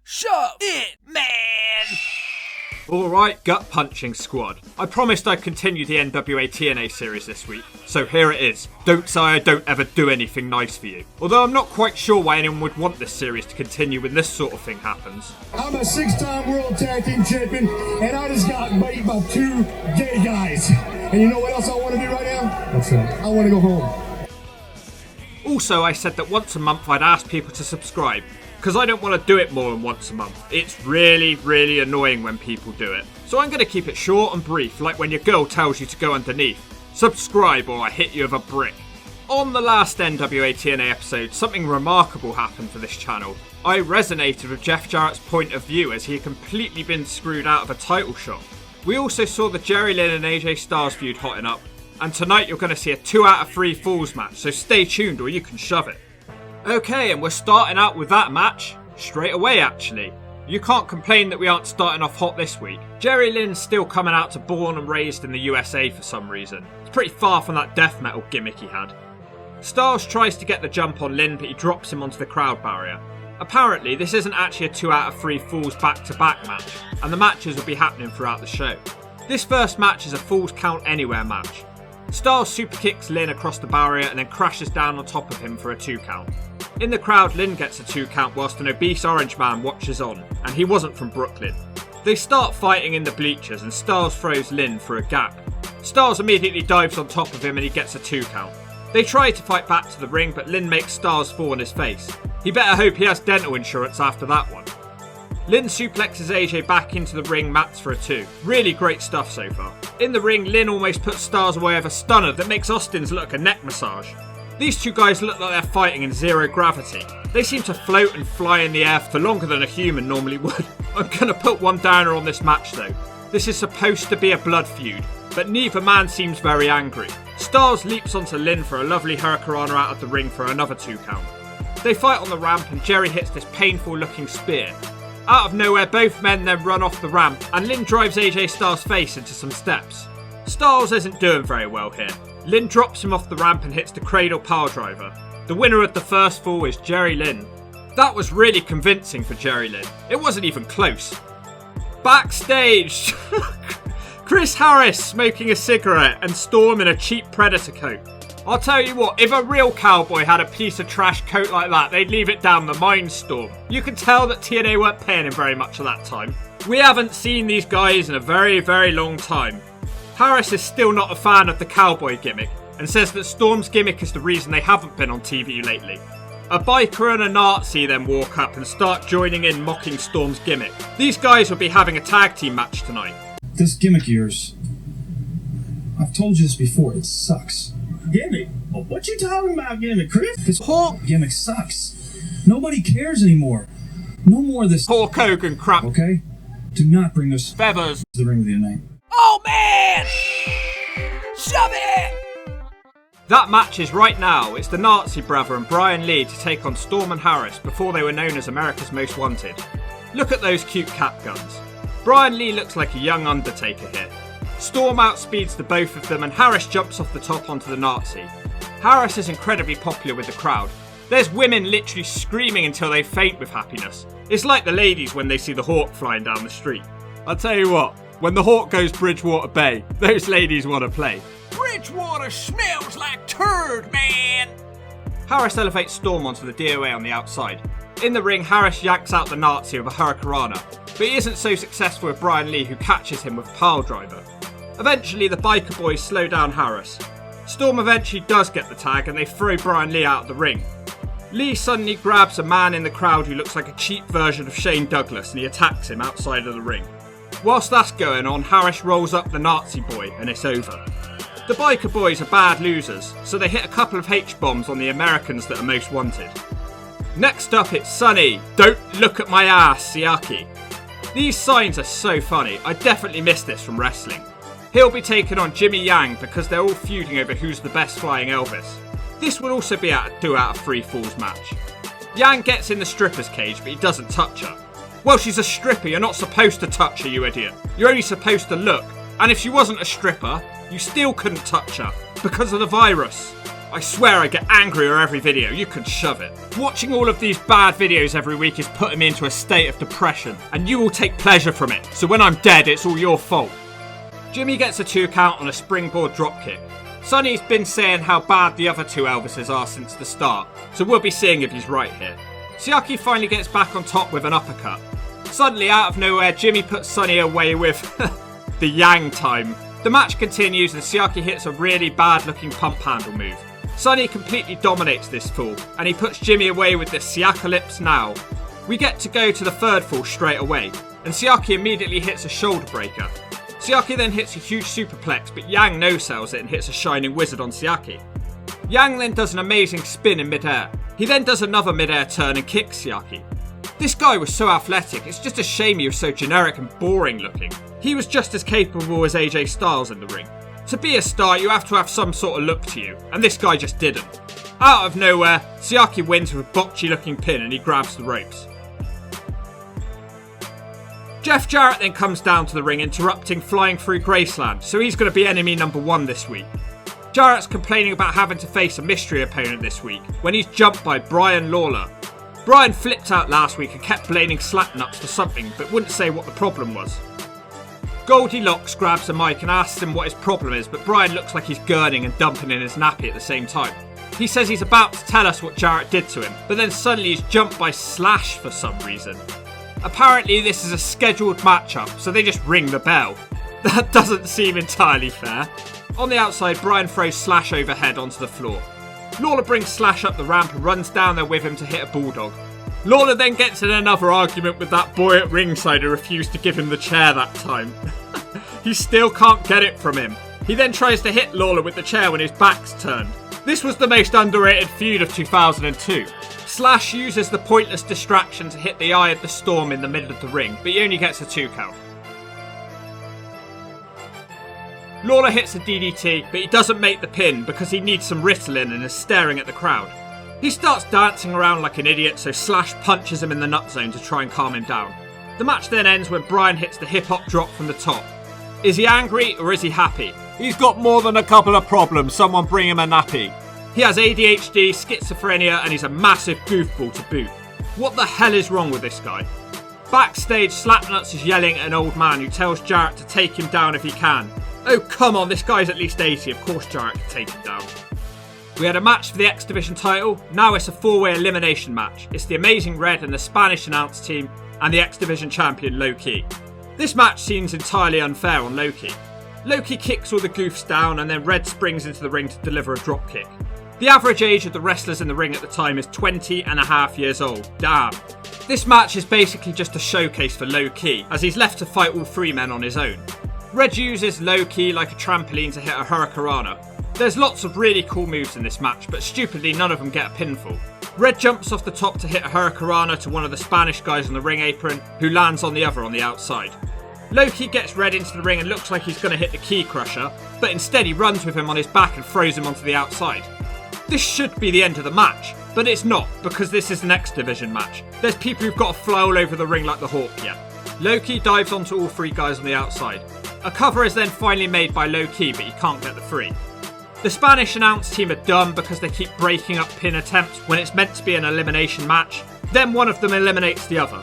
Shove it, man! Alright, gut punching squad. I promised I'd continue the NWA TNA series this week, so here it is. Don't say I don't ever do anything nice for you. Although I'm not quite sure why anyone would want this series to continue when this sort of thing happens. I'm a 6-time world tag team champion, and I just got beat by 2 gay guys. And you know what else I want to do right now? What's that? I want to go home. Also, I said that once a month I'd ask people to subscribe, because I don't want to do it more than once a month. It's really annoying when people do it. So I'm going to keep it short and brief, like when your girl tells you to go underneath. Subscribe or I hit you with a brick. On the last NWA TNA episode, something remarkable happened for this channel. I resonated with Jeff Jarrett's point of view as he had completely been screwed out of a title shot. We also saw the Jerry Lynn and AJ Styles feud hotting up, and tonight you're going to see a 2 out of 3 falls match, so stay tuned or you can shove it. Okay, and we're starting out with that match straight away actually. You can't complain that we aren't starting off hot this week. Jerry Lynn's still coming out to born and raised in the USA for some reason. It's pretty far from that death metal gimmick he had. Styles tries to get the jump on Lynn, but he drops him onto the crowd barrier. Apparently, this isn't actually a 2 out of 3 falls back-to-back match, and the matches will be happening throughout the show. This first match is a falls count anywhere match. Styles super kicks Lynn across the barrier and then crashes down on top of him for a 2 count. In the crowd, Lynn gets a 2 count whilst an obese orange man watches on, and he wasn't from Brooklyn. They start fighting in the bleachers and Styles throws Lynn for a gap. Styles immediately dives on top of him and he gets a 2 count. They try to fight back to the ring, but Lynn makes Styles fall on his face. He better hope he has dental insurance after that one. Lynn suplexes AJ back into the ring mats for a 2. Really great stuff so far. In the ring, Lynn almost puts Styles away with a stunner that makes Austin's look like a neck massage. These 2 guys look like they're fighting in zero gravity. They seem to float and fly in the air for longer than a human normally would. I'm gonna put one downer on this match though. This is supposed to be a blood feud, but neither man seems very angry. Styles leaps onto Lynn for a lovely hurricanrana out of the ring for another 2 count. They fight on the ramp and Jerry hits this painful looking spear. Out of nowhere, both men then run off the ramp and Lynn drives AJ Styles' face into some steps. Styles isn't doing very well here. Lynn drops him off the ramp and hits the cradle poweldriver. The winner of the first fall is Jerry Lynn. That was really convincing for Jerry Lynn. It wasn't even close. Backstage! Chris Harris smoking a cigarette and Storm in a cheap Predator coat. I'll tell you what, if a real cowboy had a piece of trash coat like that, they'd leave it down the mine storm. You can tell that TNA weren't paying him very much at that time. We haven't seen these guys in a very long time. Harris is still not a fan of the cowboy gimmick and says that Storm's gimmick is the reason they haven't been on TV lately. A biker and a Nazi then walk up and start joining in mocking Storm's gimmick. These guys will be having a tag team match tonight. This gimmick of yours, I've told you this before, it sucks. Gimmick? What you talking about, gimmick, Chris? This whole gimmick sucks. Nobody cares anymore. No more of this Hulk Hogan crap. Okay? Do not bring those feathers to the ring with you tonight. Oh man! Shove it! That match is right now. It's the Nazi brother and Brian Lee to take on Storm and Harris before they were known as America's Most Wanted. Look at those cute cap guns. Brian Lee looks like a young Undertaker here. Storm outspeeds the both of them and Harris jumps off the top onto the Nazi. Harris is incredibly popular with the crowd. There's women literally screaming until they faint with happiness. It's like the ladies when they see the Hawk flying down the street. I'll tell you what, when the Hawk goes Bridgewater Bay, those ladies want to play. Bridgewater smells like turd, man! Harris elevates Storm onto the DOA on the outside. In the ring, Harris yanks out the Nazi with a hurricanrana, but he isn't so successful with Brian Lee, who catches him with a piledriver. Eventually, the biker boys slow down Harris. Storm eventually does get the tag and they throw Brian Lee out of the ring. Lee suddenly grabs a man in the crowd who looks like a cheap version of Shane Douglas and he attacks him outside of the ring. Whilst that's going on, Harris rolls up the Nazi boy and it's over. The biker boys are bad losers, so they hit a couple of H-bombs on the Americans that are most wanted. Next up, it's Sonny. Don't look at my ass, Siaki. These signs are so funny. I definitely missed this from wrestling. He'll be taking on Jimmy Yang because they're all feuding over who's the best flying Elvis. This will also be a 2 out of 3 falls match. Yang gets in the stripper's cage, but he doesn't touch her. Well, she's a stripper. You're not supposed to touch her, you idiot. You're only supposed to look. And if she wasn't a stripper, you still couldn't touch her because of the virus. I swear I get angrier every video, you can shove it. Watching all of these bad videos every week is putting me into a state of depression, and you will take pleasure from it, so when I'm dead it's all your fault. Jimmy gets a 2 count on a springboard dropkick. Sonny's been saying how bad the other 2 Elvises are since the start, so we'll be seeing if he's right here. Siaki finally gets back on top with an uppercut. Suddenly, out of nowhere, Jimmy puts Sonny away with the Yang time. The match continues and Siaki hits a really bad looking pump handle move. Sonny completely dominates this fall, and he puts Jimmy away with the Siakalypse now. We get to go to the 3rd fall straight away, and Siaki immediately hits a shoulder breaker. Siaki then hits a huge superplex, but Yang no-sells it and hits a Shining Wizard on Siaki. Yang then does an amazing spin in midair. He then does another midair turn and kicks Siaki. This guy was so athletic, it's just a shame he was so generic and boring looking. He was just as capable as AJ Styles in the ring. To be a star, you have to have some sort of look to you, and this guy just didn't. Out of nowhere, Siaki wins with a botchy looking pin and he grabs the ropes. Jeff Jarrett then comes down to the ring, interrupting Flying Through Graceland, so he's going to be enemy number 1 this week. Jarrett's complaining about having to face a mystery opponent this week, when he's jumped by Brian Lawler. Brian flipped out last week and kept blaming Slapnuts for something, but wouldn't say what the problem was. Goldilocks grabs the mic and asks him what his problem is, but Brian looks like he's gurning and dumping in his nappy at the same time. He says he's about to tell us what Jarrett did to him, but then suddenly he's jumped by Slash for some reason. Apparently this is a scheduled matchup, so they just ring the bell. That doesn't seem entirely fair. On the outside, Brian throws Slash overhead onto the floor. Lawler brings Slash up the ramp and runs down there with him to hit a bulldog. Lawler then gets in another argument with that boy at ringside who refused to give him the chair that time. He still can't get it from him. He then tries to hit Lawler with the chair when his back's turned. This was the most underrated feud of 2002. Slash uses the pointless distraction to hit the Eye of the Storm in the middle of the ring, but he only gets a 2 count. Lawler hits a DDT, but he doesn't make the pin because he needs some Ritalin and is staring at the crowd. He starts dancing around like an idiot, so Slash punches him in the nut zone to try and calm him down. The match then ends when Brian hits the hip-hop drop from the top. Is he angry or is he happy? He's got more than a couple of problems. Someone bring him a nappy. He has ADHD, schizophrenia, and he's a massive goofball to boot. What the hell is wrong with this guy? Backstage, Slapnuts is yelling at an old man who tells Jarrett to take him down if he can. Oh come on, this guy's at least 80, of course Jarrett can take him down. We had a match for the X Division title, now it's a 4-way elimination match. It's the Amazing Red and the Spanish announce team and the X Division champion Low-Ki. This match seems entirely unfair on Low-Ki. Low-Ki kicks all the goofs down and then Red springs into the ring to deliver a dropkick. The average age of the wrestlers in the ring at the time is 20 and a half years old. Damn. This match is basically just a showcase for Low-Ki, as he's left to fight all 3 men on his own. Red uses Low-Ki like a trampoline to hit a Hurricanrana. There's lots of really cool moves in this match, but stupidly none of them get a pinfall. Red jumps off the top to hit a Hurricanrana to one of the Spanish guys on the ring apron, who lands on the other on the outside. Low-Ki gets Red into the ring and looks like he's going to hit the Key Crusher, but instead he runs with him on his back and throws him onto the outside. This should be the end of the match, but it's not, because this is an X Division match. There's people who've got to fly all over the ring like the Hawk yet. Low-Ki dives onto all 3 guys on the outside. A cover is then finally made by Low-Ki, but he can't get the 3. The Spanish announce team are dumb because they keep breaking up pin attempts when it's meant to be an elimination match. Then one of them eliminates the other.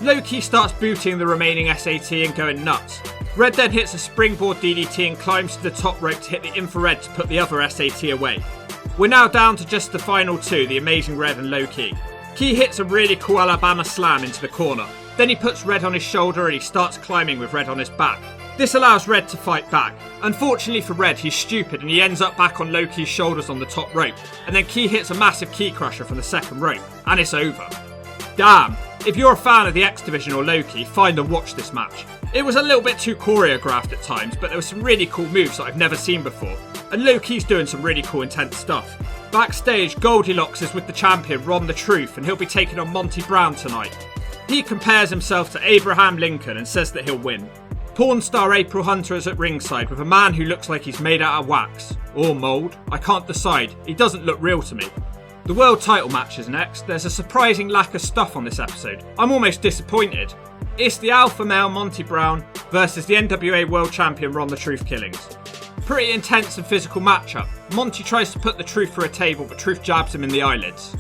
Low-Ki starts booting the remaining SAT and going nuts. Red then hits a springboard DDT and climbs to the top rope to hit the infrared to put the other SAT away. We're now down to just the final 2, the Amazing Red and Low-Ki. Ki hits a really cool Alabama slam into the corner. Then he puts Red on his shoulder and he starts climbing with Red on his back. This allows Red to fight back. Unfortunately for Red, he's stupid and he ends up back on Low-Ki's shoulders on the top rope. And then Ki hits a massive Key Crusher from the second rope. And it's over. Damn. If you're a fan of the X Division or Low-Ki, find and watch this match. It was a little bit too choreographed at times, but there were some really cool moves that I've never seen before. And Low-Ki's doing some really cool intense stuff. Backstage, Goldilocks is with the champion Ron the Truth and he'll be taking on Monty Brown tonight. He compares himself to Abraham Lincoln and says that he'll win. Porn star April Hunter is at ringside with a man who looks like he's made out of wax. Or mould. I can't decide. He doesn't look real to me. The world title match is next. There's a surprising lack of stuff on this episode. I'm almost disappointed. It's the alpha male Monty Brown versus the NWA World Champion Ron the Truth Killings. Pretty intense and physical matchup. Monty tries to put the Truth through a table, but Truth jabs him in the eyelids.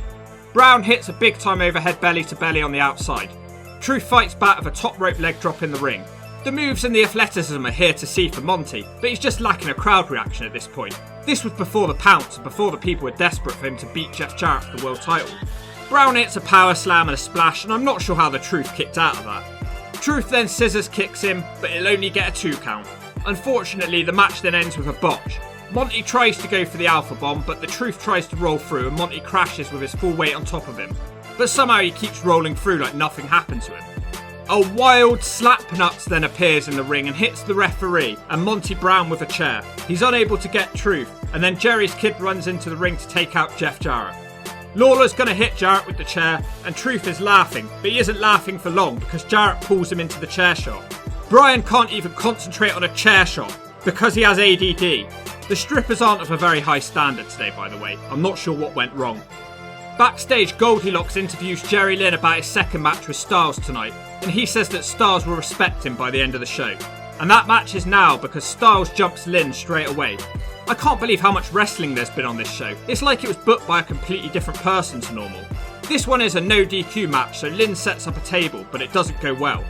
Brown hits a big time overhead belly to belly on the outside. Truth fights back with a top rope leg drop in the ring. The moves and the athleticism are here to see for Monty, but he's just lacking a crowd reaction at this point. This was before the pounce and before the people were desperate for him to beat Jeff Jarrett for the world title. Brown hits a power slam and a splash, and I'm not sure how the Truth kicked out of that. Truth then scissors kicks him, but it'll only get a 2 count. Unfortunately, the match then ends with a botch. Monty tries to go for the Alpha Bomb, but the Truth tries to roll through and Monty crashes with his full weight on top of him. But somehow he keeps rolling through like nothing happened to him. A wild slap nuts then appears in the ring and hits the referee and Monty Brown with a chair. He's unable to get Truth, and then Jerry's kid runs into the ring to take out Jeff Jarrett. Lawler's going to hit Jarrett with the chair, and Truth is laughing, but he isn't laughing for long because Jarrett pulls him into the chair shot. Brian can't even concentrate on a chair shot because he has ADD. The strippers aren't of a very high standard today, by the way. I'm not sure what went wrong. Backstage, Goldilocks interviews Jerry Lynn about his second match with Styles tonight, and he says that Styles will respect him by the end of the show. And that match is now because Styles jumps Lynn straight away. I can't believe how much wrestling there's been on this show. It's like it was booked by a completely different person to normal. This one is a no DQ match, so Lynn sets up a table, but it doesn't go well.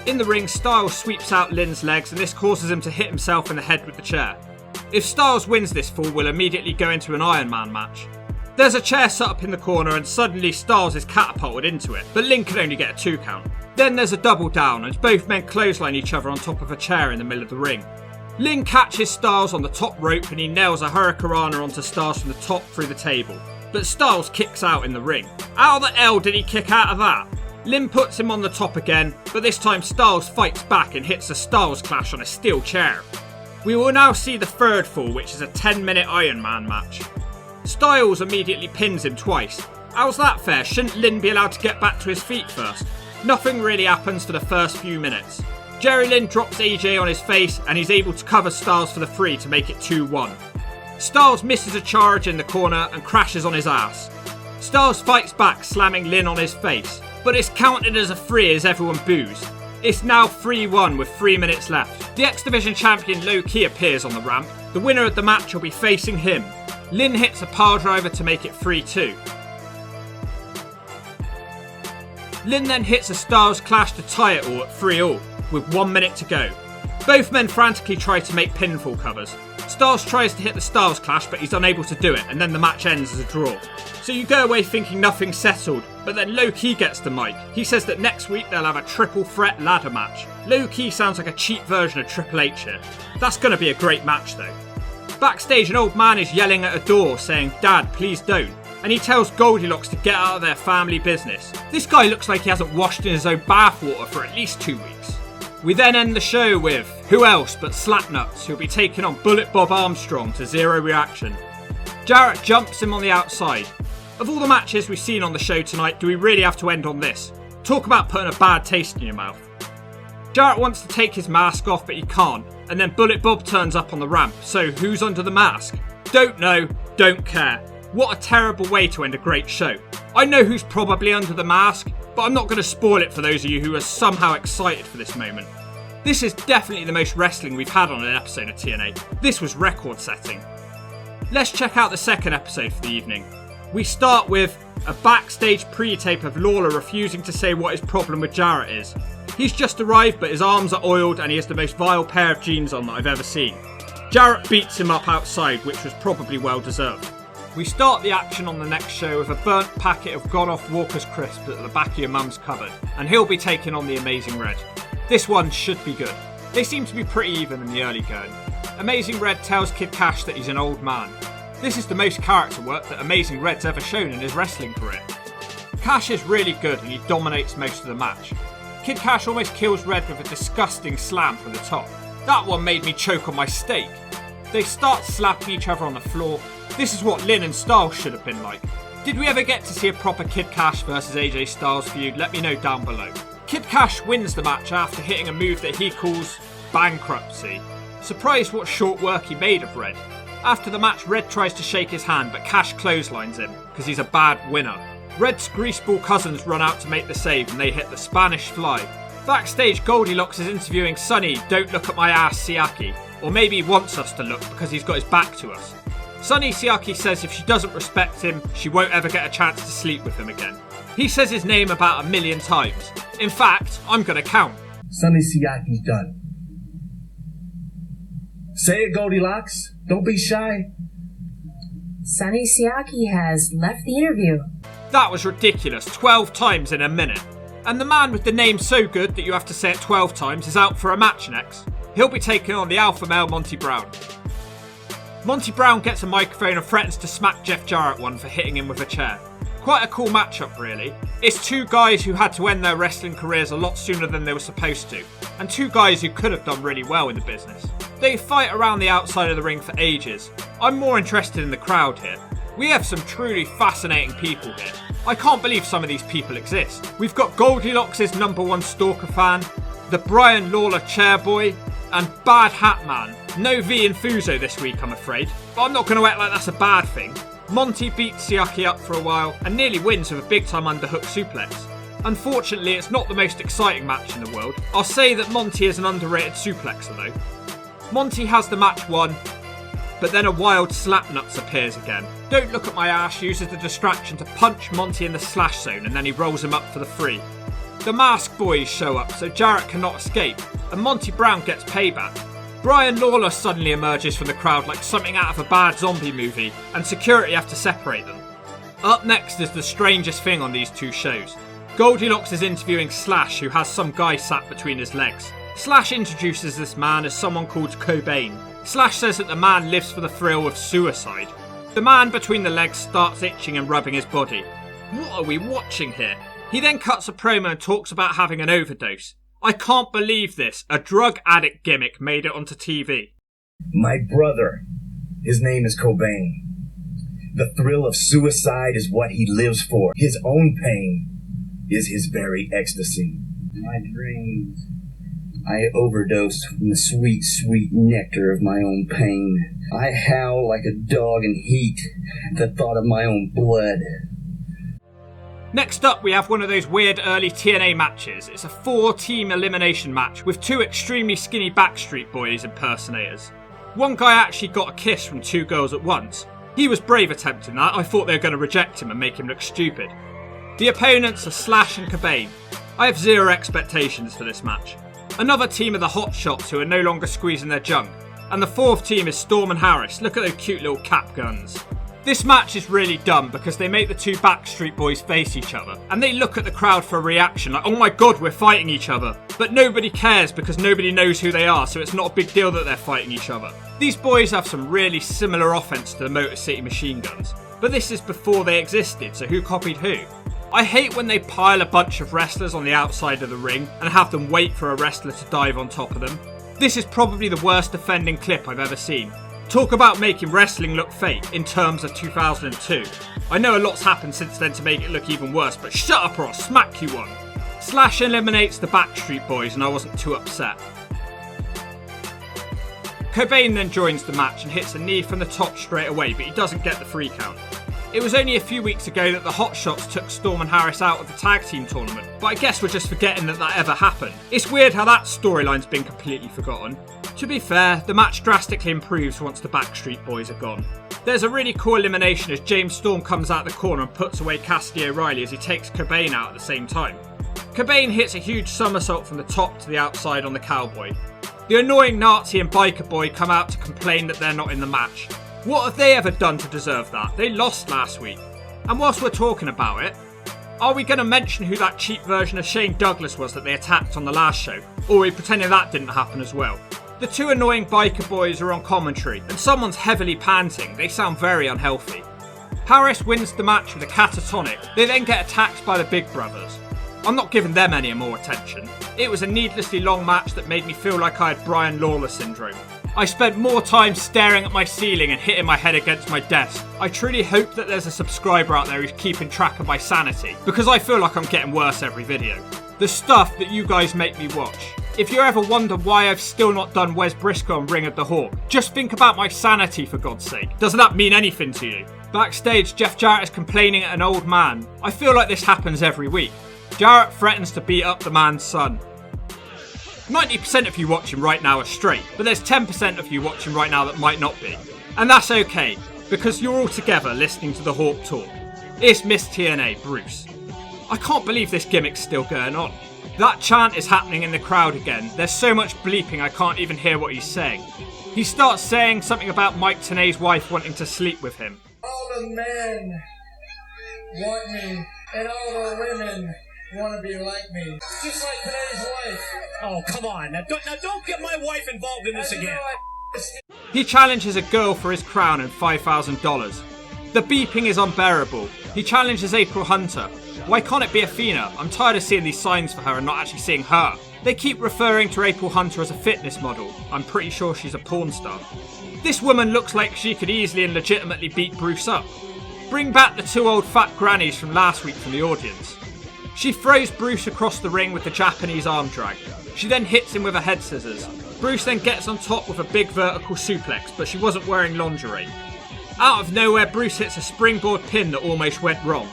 In the ring, Styles sweeps out Lynn's legs and this causes him to hit himself in the head with the chair. If Styles wins this fall, we'll immediately go into an Iron Man match. There's a chair set up in the corner and suddenly Styles is catapulted into it, but Lynn can only get a 2 count. Then there's a double down as both men clothesline each other on top of a chair in the middle of the ring. Lynn catches Styles on the top rope and he nails a hurricanrana onto Styles from the top through the table. But Styles kicks out in the ring. How the hell did he kick out of that? Lynn puts him on the top again, but this time Styles fights back and hits a Styles clash on a steel chair. We will now see the third fall, which is a 10-minute Iron Man match. Styles immediately pins him twice. How's that fair? Shouldn't Lynn be allowed to get back to his feet first? Nothing really happens for the first few minutes. Jerry Lynn drops AJ on his face and he's able to cover Styles for the 3 to make it 2-1. Styles misses a charge in the corner and crashes on his ass. Styles fights back, slamming Lynn on his face, but it's counted as a 3 as everyone boos. It's now 3-1 with 3 minutes left. The X Division champion Low Ki appears on the ramp. The winner of the match will be facing him. Lynn hits a pile driver to make it 3-2. Lynn then hits a Styles clash to tie it all at 3-all, with 1 minute to go. Both men frantically try to make pinfall covers. Styles tries to hit the Styles clash, but he's unable to do it, and then the match ends as a draw. So you go away thinking nothing's settled, but then Low Ki gets the mic. He says that next week they'll have a triple threat ladder match. Low Ki sounds like a cheap version of Triple H here. That's going to be a great match though. Backstage, an old man is yelling at a door saying, "Dad, please don't." And he tells Goldilocks to get out of their family business. This guy looks like he hasn't washed in his own bathwater for at least 2 weeks. We then end the show with who else but Slapnuts, who'll be taking on Bullet Bob Armstrong to zero reaction. Jarrett jumps him on the outside. Of all the matches we've seen on the show tonight, do we really have to end on this? Talk about putting a bad taste in your mouth. Jarrett wants to take his mask off, but he can't, and then Bullet Bob turns up on the ramp, so who's under the mask? Don't know, don't care. What a terrible way to end a great show. I know who's probably under the mask, but I'm not going to spoil it for those of you who are somehow excited for this moment. This is definitely the most wrestling we've had on an episode of TNA. This was record setting. Let's check out the second episode for the evening. We start with a backstage pre-tape of Lawler refusing to say what his problem with Jarrett is. He's just arrived, but his arms are oiled and he has the most vile pair of jeans on that I've ever seen. Jarrett beats him up outside, which was probably well deserved. We start the action on the next show with a burnt packet of gone-off Walker's crisps at the back of your mum's cupboard, and he'll be taking on the Amazing Red. This one should be good. They seem to be pretty even in the early going. Amazing Red tells Kid Cash that he's an old man. This is the most character work that Amazing Red's ever shown in his wrestling career. Cash is really good and he dominates most of the match. Kid Cash almost kills Red with a disgusting slam from the top. That one made me choke on my steak. They start slapping each other on the floor. This is what Lynn and Styles should have been like. Did we ever get to see a proper Kid Cash versus AJ Styles feud? Let me know down below. Kid Cash wins the match after hitting a move that he calls bankruptcy. Surprised what short work he made of Red. After the match, Red tries to shake his hand, but Cash clotheslines him because he's a bad winner. Red's greaseball cousins run out to make the save and they hit the Spanish Fly. Backstage, Goldilocks is interviewing Sonny, "Don't look at my ass, Siaki." Or maybe he wants us to look because he's got his back to us. Sonny Siaki says if she doesn't respect him, she won't ever get a chance to sleep with him again. He says his name about 1,000,000 times. In fact, I'm gonna count. Sonny Siaki's done. Say it, Goldilocks. Don't be shy. Sonny Siaki has left the interview. That was ridiculous, 12 times in a minute. And the man with the name so good that you have to say it 12 times is out for a match next. He'll be taking on the alpha male Monty Brown. Monty Brown gets a microphone and threatens to smack Jeff Jarrett one for hitting him with a chair. Quite a cool matchup really. It's two guys who had to end their wrestling careers a lot sooner than they were supposed to, and two guys who could have done really well in the business. They fight around the outside of the ring for ages. I'm more interested in the crowd here. We have some truly fascinating people here. I can't believe some of these people exist. We've got Goldilocks' #1 stalker fan, the Brian Lawler chairboy, and Bad Hat Man. No V in Fuso this week, I'm afraid. But I'm not going to act like that's a bad thing. Monty beats Siaki up for a while and nearly wins with a big time underhook suplex. Unfortunately, it's not the most exciting match in the world. I'll say that Monty is an underrated suplexer though. Monty has the match won, but then a wild slapnuts appears again. Don't Look at My Ass uses the distraction to punch Monty in the slash zone and then he rolls him up for the free. The Masked Boys show up so Jarrett cannot escape and Monty Brown gets payback. Brian Lawler suddenly emerges from the crowd like something out of a bad zombie movie and security have to separate them. Up next is the strangest thing on these two shows. Goldilocks is interviewing Slash who has some guy sat between his legs. Slash introduces this man as someone called Cobain. Slash says that the man lives for the thrill of suicide. The man between the legs starts itching and rubbing his body. What are we watching here? He then cuts a promo and talks about having an overdose. I can't believe this. A drug addict gimmick made it onto TV. My brother, his name is Cobain. The thrill of suicide is what he lives for. His own pain is his very ecstasy. My dreams. I overdose from the sweet, sweet nectar of my own pain. I howl like a dog in heat at the thought of my own blood. Next up, we have one of those weird early TNA matches. It's a 4-team elimination match with two extremely skinny Backstreet Boys impersonators. One guy actually got a kiss from two girls at once. He was brave attempting that. I thought they were going to reject him and make him look stupid. The opponents are Slash and Cobain. I have zero expectations for this match. Another team are the Hot Shots who are no longer squeezing their junk. And the fourth team is Storm and Harris. Look at those cute little cap guns. This match is really dumb because they make the two Backstreet Boys face each other and they look at the crowd for a reaction like, oh my god, we're fighting each other. But nobody cares because nobody knows who they are, so it's not a big deal that they're fighting each other. These boys have some really similar offense to the Motor City Machine Guns, but this is before they existed, so who copied who? I hate when they pile a bunch of wrestlers on the outside of the ring and have them wait for a wrestler to dive on top of them. This is probably the worst defending clip I've ever seen. Talk about making wrestling look fake in terms of 2002. I know a lot's happened since then to make it look even worse, but shut up or I'll smack you one. Slash eliminates the Backstreet Boys and I wasn't too upset. Cobain then joins the match and hits a knee from the top straight away, but he doesn't get the 3 count. It was only a few weeks ago that the Hot Shots took Storm and Harris out of the tag team tournament, but I guess we're just forgetting that that ever happened. It's weird how that storyline's been completely forgotten. To be fair, the match drastically improves once the Backstreet Boys are gone. There's a really cool elimination as James Storm comes out the corner and puts away Cassidy O'Reilly as he takes Cobain out at the same time. Cobain hits a huge somersault from the top to the outside on the Cowboy. The annoying Nazi and Biker Boy come out to complain that they're not in the match. What have they ever done to deserve that? They lost last week. And whilst we're talking about it, are we going to mention who that cheap version of Shane Douglas was that they attacked on the last show? Or are we pretending that didn't happen as well? The two annoying Biker Boys are on commentary, and someone's heavily panting. They sound very unhealthy. Harris wins the match with a catatonic. They then get attacked by the Big Brothers. I'm not giving them any more attention. It was a needlessly long match that made me feel like I had Brian Lawler syndrome. I spent more time staring at my ceiling and hitting my head against my desk. I truly hope that there's a subscriber out there who's keeping track of my sanity, because I feel like I'm getting worse every video. The stuff that you guys make me watch. If you ever wonder why I've still not done Wes Briscoe and Ring of the Hawk, just think about my sanity for God's sake. Doesn't that mean anything to you? Backstage, Jeff Jarrett is complaining at an old man. I feel like this happens every week. Jarrett threatens to beat up the man's son. 90% of you watching right now are straight, but there's 10% of you watching right now that might not be. And that's okay, because you're all together listening to the Hawk talk. It's Miss TNA, Bruce. I can't believe this gimmick's still going on. That chant is happening in the crowd again. There's so much bleeping I can't even hear what he's saying. He starts saying something about Mike Tenay's wife wanting to sleep with him. All the men want me, and all the women want to be like me. Just like Tenay's wife. Oh, come on. Now don't get my wife involved in this again. He challenges a girl for his crown and $5,000. The beeping is unbearable. He challenges April Hunter. Why can't it be Athena? I'm tired of seeing these signs for her and not actually seeing her. They keep referring to April Hunter as a fitness model. I'm pretty sure she's a porn star. This woman looks like she could easily and legitimately beat Bruce up. Bring back the two old fat grannies from last week from the audience. She throws Bruce across the ring with the Japanese arm drag. She then hits him with a head scissors. Bruce then gets on top with a big vertical suplex, but she wasn't wearing lingerie. Out of nowhere, Bruce hits a springboard pin that almost went wrong.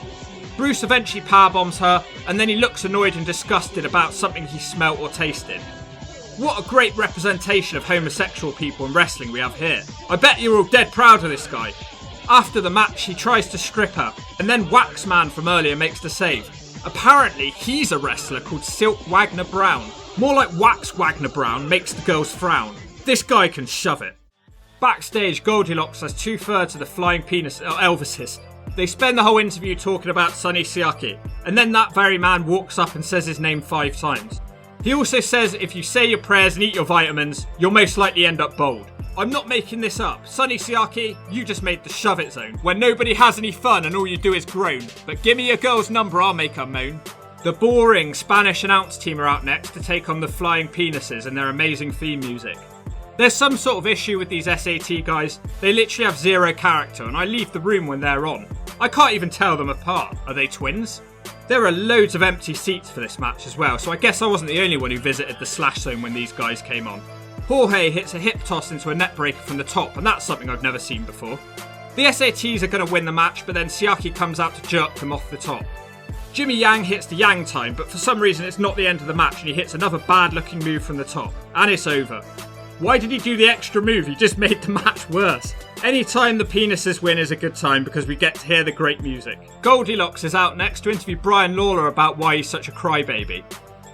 Bruce eventually powerbombs her, and then he looks annoyed and disgusted about something he smelt or tasted. What a great representation of homosexual people in wrestling we have here. I bet you're all dead proud of this guy. After the match, he tries to strip her, and then Waxman from earlier makes the save. Apparently, he's a wrestler called Silk Wagner Brown. More like Wax Wagner Brown makes the girls frown. This guy can shove it. Backstage, Goldilocks has 2/3 of the flying penis Elvises. They spend the whole interview talking about Sonny Siaki, and then that very man walks up and says his name 5 times. He also says if you say your prayers and eat your vitamins, you'll most likely end up bald. I'm not making this up. Sonny Siaki, you just made the shove it zone, where nobody has any fun and all you do is groan. But give me your girl's number, I'll make her moan. The boring Spanish announce team are out next to take on the Flying Penises and their amazing theme music. There's some sort of issue with these SAT guys. They literally have zero character, and I leave the room when they're on. I can't even tell them apart. Are they twins? There are loads of empty seats for this match as well, so I guess I wasn't the only one who visited the Slash Zone when these guys came on. Jorge hits a hip toss into a net breaker from the top, and that's something I've never seen before. The SATs are going to win the match, but then Siaki comes out to jerk them off the top. Jimmy Yang hits the Yang time, but for some reason it's not the end of the match and he hits another bad looking move from the top. And it's over. Why did he do the extra move? He just made the match worse. Any time the penises win is a good time because we get to hear the great music. Goldilocks is out next to interview Brian Lawler about why he's such a crybaby.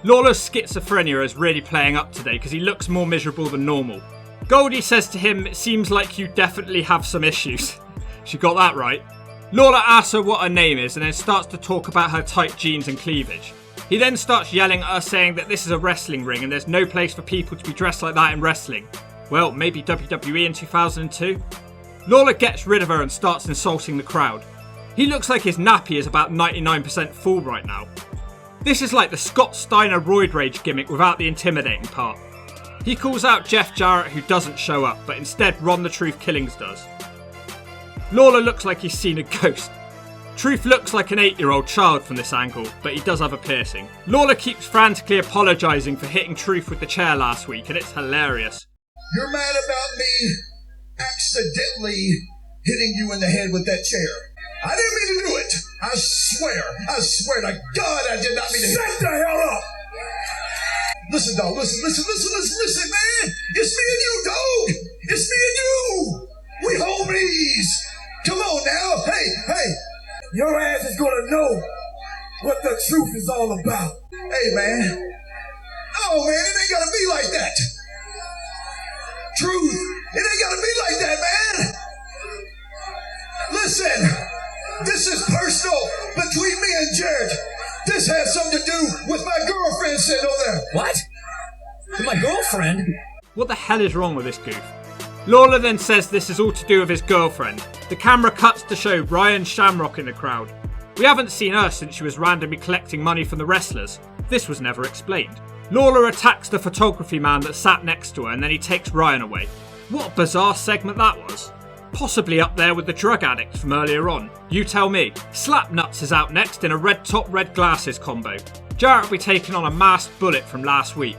Lawler's schizophrenia is really playing up today because he looks more miserable than normal. Goldie says to him, it seems like you definitely have some issues. She got that right. Lawler asks her what her name is and then starts to talk about her tight jeans and cleavage. He then starts yelling at her saying that this is a wrestling ring and there's no place for people to be dressed like that in wrestling. Well, maybe WWE in 2002? Lawler gets rid of her and starts insulting the crowd. He looks like his nappy is about 99% full right now. This is like the Scott Steiner roid rage gimmick without the intimidating part. He calls out Jeff Jarrett who doesn't show up, but instead Ron the Truth Killings does. Lawler looks like he's seen a ghost. Truth looks like an 8-year-old child from this angle, but he does have a piercing. Lawler keeps frantically apologising for hitting Truth with the chair last week, and it's hilarious. You're mad about me accidentally hitting you in the head with that chair. I didn't mean to do it. I swear to God I did not mean to. Shut the hell up! Listen, dog, listen, man! It's me and you, dog! It's me and you! We homies! Come on now, hey! Your ass is gonna know what the truth is all about. Hey, man. No, man, it ain't gotta be like that. Truth, it ain't gotta be like that, man. Listen, this is personal between me and Jared. This has something to do with my girlfriend sitting over there. What? With my girlfriend? What the hell is wrong with this goof? Lawler then says this is all to do with his girlfriend. The camera cuts to show Ryan Shamrock in the crowd. We haven't seen her since she was randomly collecting money from the wrestlers. This was never explained. Lawler attacks the photography man that sat next to her and then he takes Ryan away. What a bizarre segment that was. Possibly up there with the drug addict from earlier on. You tell me. Slapnuts is out next in a red top, red glasses combo. Jarrett will be taking on a masked Bullet from last week.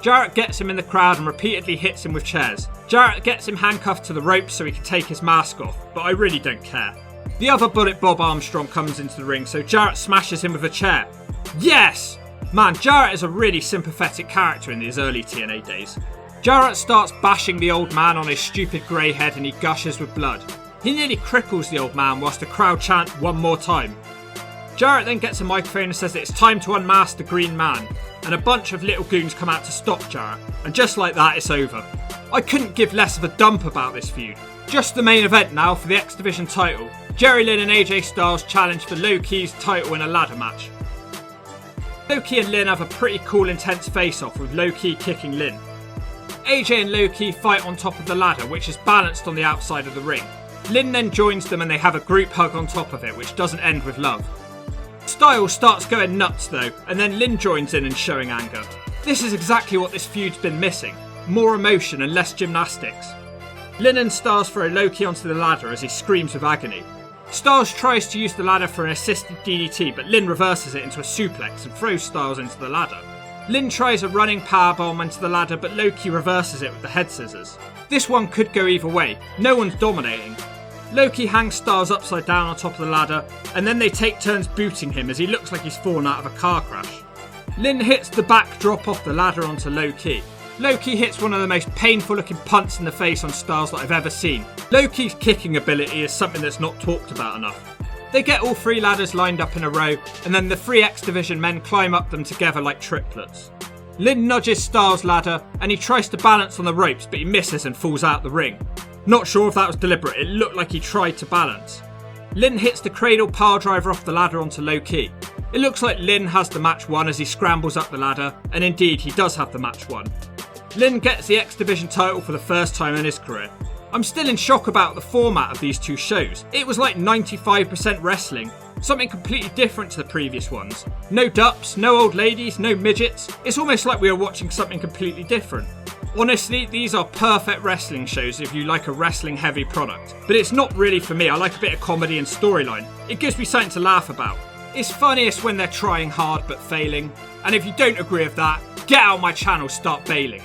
Jarrett gets him in the crowd and repeatedly hits him with chairs. Jarrett gets him handcuffed to the ropes so he can take his mask off, but I really don't care. The other Bullet, Bob Armstrong, comes into the ring, so Jarrett smashes him with a chair. Yes! Man, Jarrett is a really sympathetic character in these early TNA days. Jarrett starts bashing the old man on his stupid grey head and he gushes with blood. He nearly cripples the old man whilst the crowd chant "one more time." Jarrett then gets a microphone and says that it's time to unmask the Green Man, and a bunch of little goons come out to stop Jarrett, and just like that it's over. I couldn't give less of a dump about this feud. Just the main event now for the X Division title. Jerry Lynn and AJ Styles challenge for Low Key's title in a ladder match. Low Key and Lynn have a pretty cool intense face-off with Low Key kicking Lynn. AJ and Low Key fight on top of the ladder, which is balanced on the outside of the ring. Lynn then joins them and they have a group hug on top of it, which doesn't end with love. Styles starts going nuts though, and then Lynn joins in and showing anger. This is exactly what this feud's been missing. More emotion and less gymnastics. Lynn and Styles throw Low Key onto the ladder as he screams with agony. Styles tries to use the ladder for an assisted DDT, but Lynn reverses it into a suplex and throws Styles into the ladder. Lynn tries a running powerbomb into the ladder, but Low Key reverses it with the head scissors. This one could go either way, no one's dominating. Low Key hangs Styles upside down on top of the ladder, and then they take turns booting him as he looks like he's fallen out of a car crash. Lynn hits the back drop off the ladder onto Low Key. Low Key hits one of the most painful looking punts in the face on Styles that I've ever seen. Low Key's kicking ability is something that's not talked about enough. They get all 3 ladders lined up in a row, and then the 3 X Division men climb up them together like triplets. Lynn nudges Styles' ladder, and he tries to balance on the ropes, but he misses and falls out the ring. Not sure if that was deliberate, it looked like he tried to balance. Lynn hits the cradle piledriver off the ladder onto Low Key. It looks like Lynn has the match won as he scrambles up the ladder, and indeed he does have the match won. Lynn gets the X Division title for the first time in his career. I'm still in shock about the format of these 2 shows. It was like 95% wrestling, something completely different to the previous ones. No dups, no old ladies, no midgets. It's almost like we are watching something completely different. Honestly, these are perfect wrestling shows if you like a wrestling heavy product. But it's not really for me. I like a bit of comedy and storyline. It gives me something to laugh about. It's funniest when they're trying hard but failing. And if you don't agree with that, get out of my channel, start bailing.